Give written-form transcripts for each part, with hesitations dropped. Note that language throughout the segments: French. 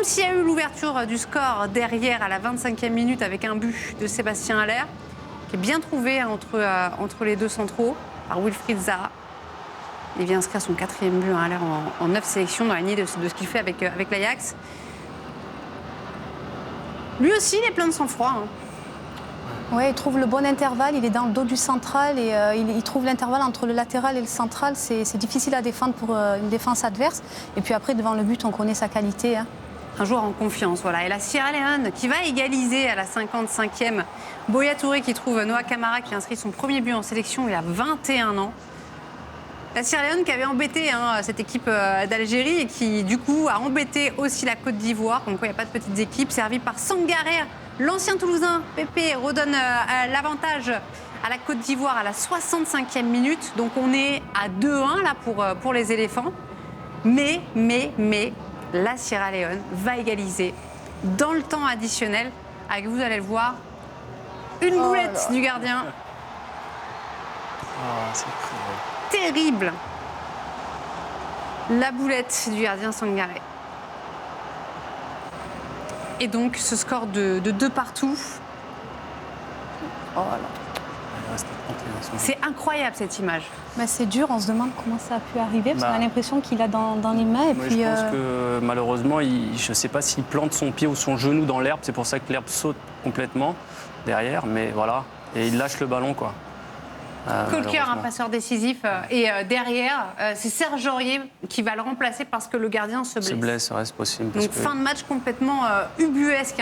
même s'il y a eu l'ouverture du score derrière à la 25e minute avec un but de Sébastien Haller, qui est bien trouvé entre les deux centraux par Wilfried Zaha. Il vient inscrire son 4e but à Haller en 9 sélections dans la lignée de ce qu'il fait avec l'Ajax. Lui aussi, il est plein de sang-froid. Oui, il trouve le bon intervalle, il est dans le dos du central et il trouve l'intervalle entre le latéral et le central. C'est difficile à défendre pour une défense adverse. Et puis après, devant le but, on connaît sa qualité. Un joueur en confiance, voilà. Et la Sierra Leone qui va égaliser à la 55e. Boya Touré qui trouve Noah Camara qui inscrit son premier but en sélection il y a 21 ans. La Sierra Leone qui avait embêté cette équipe d'Algérie et qui, du coup, a embêté aussi la Côte d'Ivoire. Comme quoi, il n'y a pas de petites équipes. Servi par Sangaré, l'ancien Toulousain. Pépé redonne l'avantage à la Côte d'Ivoire à la 65e minute. Donc, on est à 2-1 là pour les éléphants. Mais, la Sierra Leone va égaliser dans le temps additionnel avec, vous allez le voir, une boulette du gardien. C'est terrible. La boulette du gardien Sangaré. Et donc, ce score de 2 partout. Oh là. C'est incroyable, cette image. Mais c'est dur, on se demande comment ça a pu arriver, parce qu'on a l'impression qu'il a dans les mains. Et puis, je pense que, malheureusement, je ne sais pas s'il plante son pied ou son genou dans l'herbe. C'est pour ça que l'herbe saute complètement derrière. Mais voilà. Et il lâche le ballon, quoi. Colker, un passeur décisif. Et derrière, c'est Serge Aurier qui va le remplacer parce que le gardien se blesse. Se blesse, c'est possible. Donc fin de match complètement ubuesque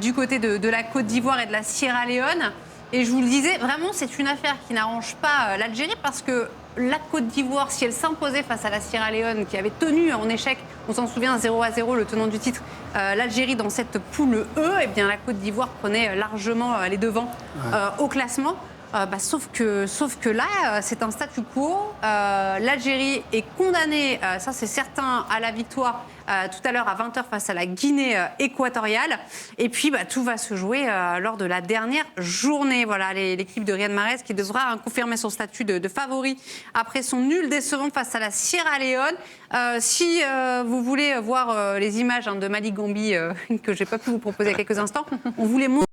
du côté de la Côte d'Ivoire et de la Sierra Leone. Et je vous le disais, vraiment, c'est une affaire qui n'arrange pas l'Algérie parce que la Côte d'Ivoire, si elle s'imposait face à la Sierra Leone, qui avait tenu en échec, on s'en souvient, 0-0, le tenant du titre, l'Algérie dans cette poule E, eh bien la Côte d'Ivoire prenait largement les devants au classement. Sauf que là, c'est un statu quo. L'Algérie est condamnée, ça c'est certain, à la victoire tout à l'heure à 20h face à la Guinée équatoriale. Et puis, tout va se jouer lors de la dernière journée. Voilà, l'équipe de Riyad Mahrez qui devra confirmer son statut de favori après son nul décevant face à la Sierra Leone. Si vous voulez voir les images de Mali Gambi que je n'ai pas pu vous proposer il y a quelques instants, on vous les montre.